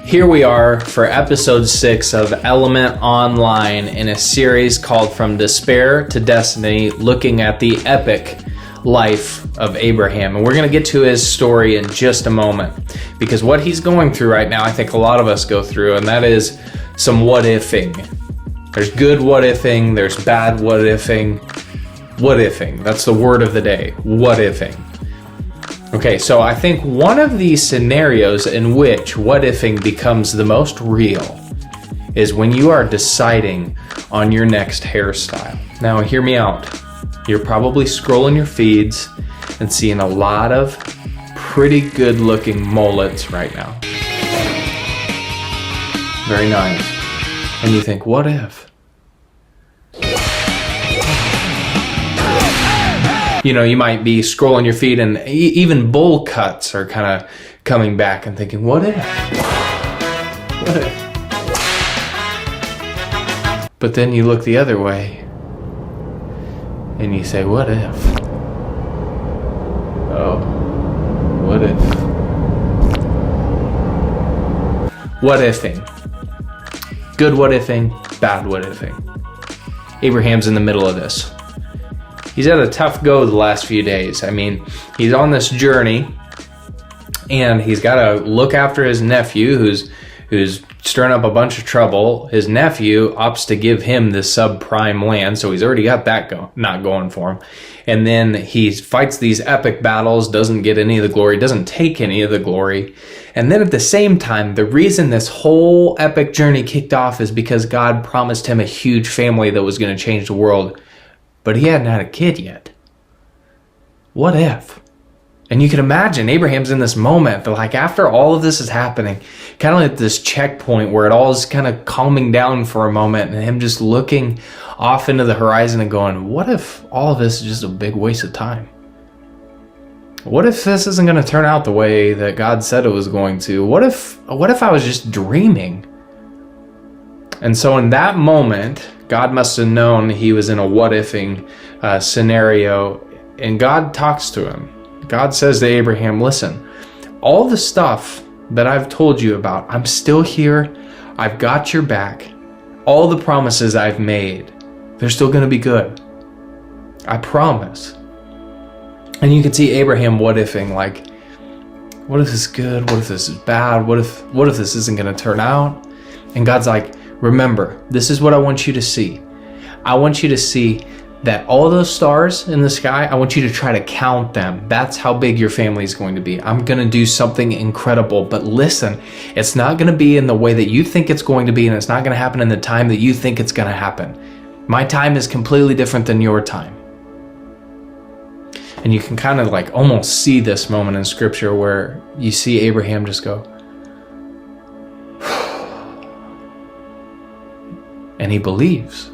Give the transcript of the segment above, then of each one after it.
Here we are for episode 6 of Element Online in a series called From Despair to Destiny, looking at the epic life of Abraham. And we're going to get to his story in just a moment, because what he's going through right now, I think a lot of us go through, and that is some what-ifing. There's good what-ifing, there's bad what-ifing. What-ifing, that's the word of the day, what-ifing. Okay, so I think one of these scenarios in which what-ifing becomes the most real is when you are deciding on your next hairstyle. Now, hear me out. You're probably scrolling your feeds and seeing a lot of pretty good-looking mullets right now. Very nice. And you think, what if? You know, you might be scrolling your feed and even bowl cuts are kind of coming back and thinking, what if? What if? But then you look the other way and you say, what if? Oh, what if? What-ifing. Good what-ifing, bad what-ifing. Abraham's in the middle of this. He's had a tough go the last few days. I mean, he's on this journey and he's got to look after his nephew who's stirring up a bunch of trouble. His nephew opts to give him this subprime land, so he's already got that not going for him. And then he fights these epic battles, doesn't get any of the glory, doesn't take any of the glory. And then at the same time, the reason this whole epic journey kicked off is because God promised him a huge family that was going to change the world. But he hadn't had a kid yet. What if? And you can imagine Abraham's in this moment that, like, after all of this is happening, kind of like this checkpoint where it all is kind of calming down for a moment, and him just looking off into the horizon and going, what if all of this is just a big waste of time? What if this isn't going to turn out the way that God said it was going to? What if I was just dreaming? And so in that moment, God must have known he was in a what-ifing scenario, and God talks to him. God says to Abraham, listen, all the stuff that I've told you about, I'm still here. I've got your back. All the promises I've made, they're still going to be good. I promise. And you can see Abraham what-ifing, like, what if this is good? What if this is bad? What if this isn't going to turn out? And God's like, remember, this is what I want you to see. I want you to see that all those stars in the sky, I want you to try to count them. That's how big your family is going to be. I'm going to do something incredible. But listen, it's not going to be in the way that you think it's going to be, and it's not going to happen in the time that you think it's going to happen. My time is completely different than your time. And you can kind of like almost see this moment in scripture where you see Abraham just go, and he believes.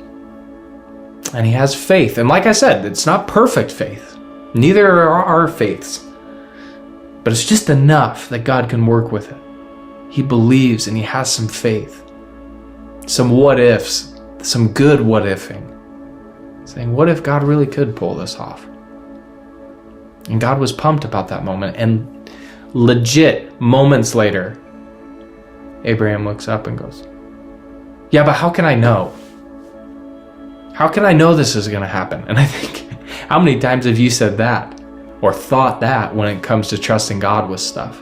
And he has faith. And like I said, it's not perfect faith. Neither are our faiths. But it's just enough that God can work with it. He believes and he has some faith. Some what ifs. Some good what ifing. Saying, what if God really could pull this off? And God was pumped about that moment. And legit moments later, Abraham looks up and goes, yeah, but how can I know? How can I know this is going to happen? And I think, how many times have you said that or thought that when it comes to trusting God with stuff?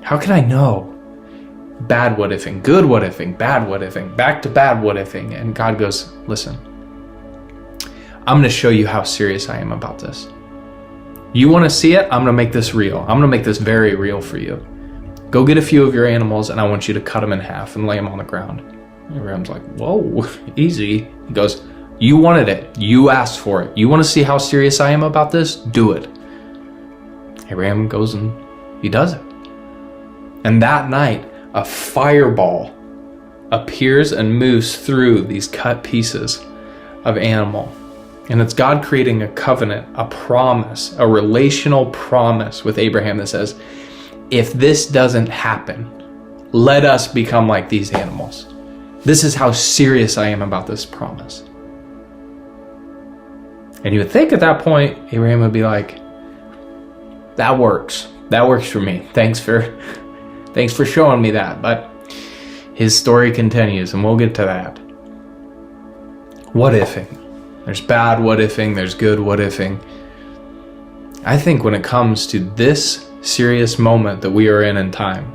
How can I know? Bad what-ifing, good what-ifing, bad what-ifing, back to bad what-ifing. And God goes, listen, I'm going to show you how serious I am about this. You want to see it? I'm going to make this real. I'm going to make this very real for you. Go get a few of your animals and I want you to cut them in half and lay them on the ground. Abraham's like, whoa, easy. He goes, you wanted it. You asked for it. You want to see how serious I am about this? Do it. Abraham goes and he does it. And that night, a fireball appears and moves through these cut pieces of animal. And it's God creating a covenant, a promise, a relational promise with Abraham that says, if this doesn't happen, let us become like these animals. This is how serious I am about this promise. And you would think at that point, Abraham would be like, that works. That works for me. Thanks for Thanks for showing me that. But his story continues, and we'll get to that. What-ifing. There's bad what-ifing, there's good what-ifing. I think when it comes to this serious moment that we are in time,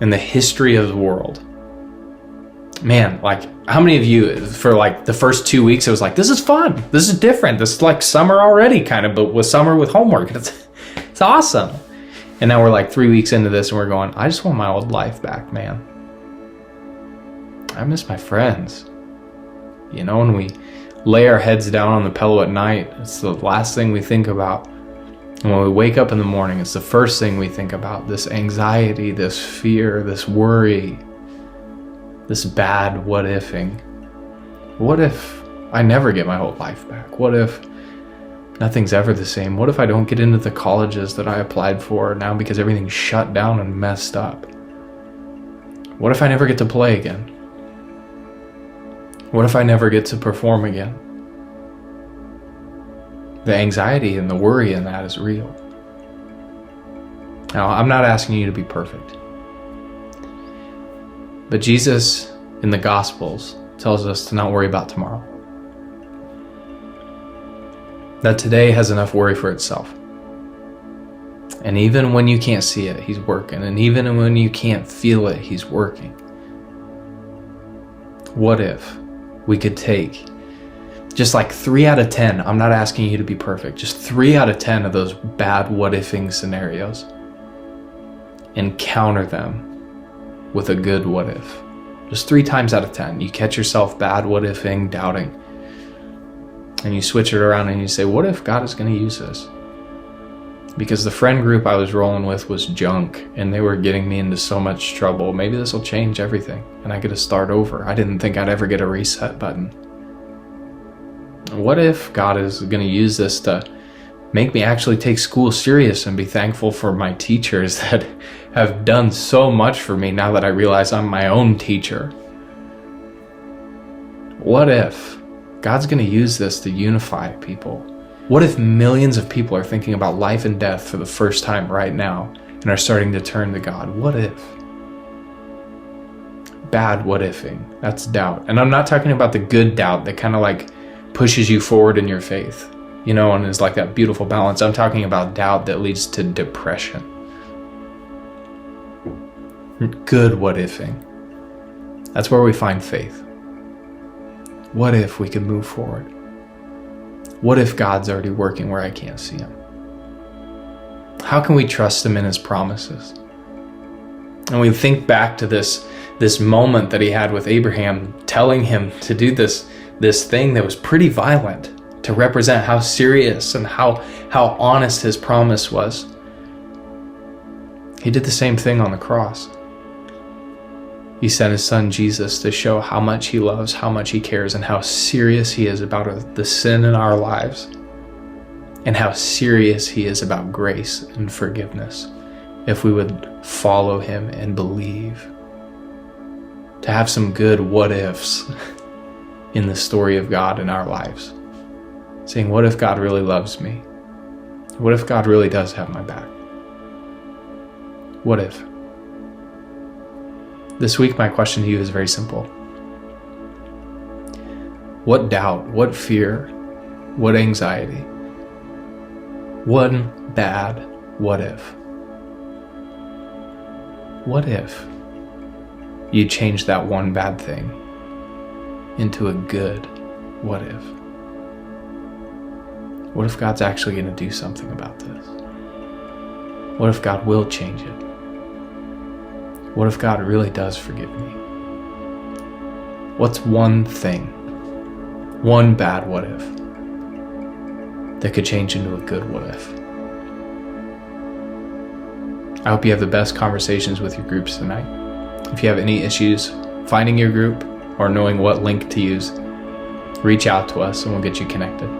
in the history of the world, man, like, how many of you, for like the first 2 weeks, it was like, this is fun, this is different, this is like summer already, kind of, but with summer with homework. It's awesome. And now we're like 3 weeks into this and we're going, I just want my old life back, man. I miss my friends. You know, when we lay our heads down on the pillow at night, it's the last thing we think about. And when we wake up in the morning, it's the first thing we think about. This anxiety, this fear, this worry, this bad what-ifing. What if I never get my whole life back? What if nothing's ever the same? What if I don't get into the colleges that I applied for now because everything's shut down and messed up? What if I never get to play again? What if I never get to perform again? The anxiety and the worry in that is real. Now, I'm not asking you to be perfect. But Jesus in the Gospels tells us to not worry about tomorrow. That today has enough worry for itself. And even when you can't see it, he's working. And even when you can't feel it, he's working. What if we could take just like 3 out of 10, I'm not asking you to be perfect, just 3 out of 10 of those bad what-ifing scenarios and counter them with a good what if. Just 3 times out of 10, you catch yourself bad what-ifing, doubting, and you switch it around and you say, what if God is going to use this? Because the friend group I was rolling with was junk and they were getting me into so much trouble. Maybe this will change everything and I get to start over. I didn't think I'd ever get a reset button. What if God is going to use this to make me actually take school serious and be thankful for my teachers that have done so much for me now that I realize I'm my own teacher? What if God's going to use this to unify people? What if millions of people are thinking about life and death for the first time right now and are starting to turn to God? What if? Bad what-ifing. That's doubt. And I'm not talking about the good doubt that kind of like pushes you forward in your faith, you know, and is like that beautiful balance. I'm talking about doubt that leads to depression. Good what-ifing. That's where we find faith. What if we could move forward? What if God's already working where I can't see him? How can we trust him in his promises? And we think back to this moment that he had with Abraham, telling him to do this thing that was pretty violent to represent how serious and how honest his promise was. He did the same thing on the cross. He sent his son Jesus to show how much he loves, how much he cares, and how serious he is about the sin in our lives, and how serious he is about grace and forgiveness if we would follow him and believe. To have some good what ifs in the story of God in our lives. Saying, what if God really loves me? What if God really does have my back? What if? This week, my question to you is very simple. What doubt, what fear, what anxiety, one bad what if? What if you change that one bad thing into a good what if? What if God's actually going to do something about this? What if God will change it? What if God really does forgive me? What's one thing, one bad what if, that could change into a good what if? I hope you have the best conversations with your groups tonight. If you have any issues finding your group or knowing what link to use, reach out to us and we'll get you connected.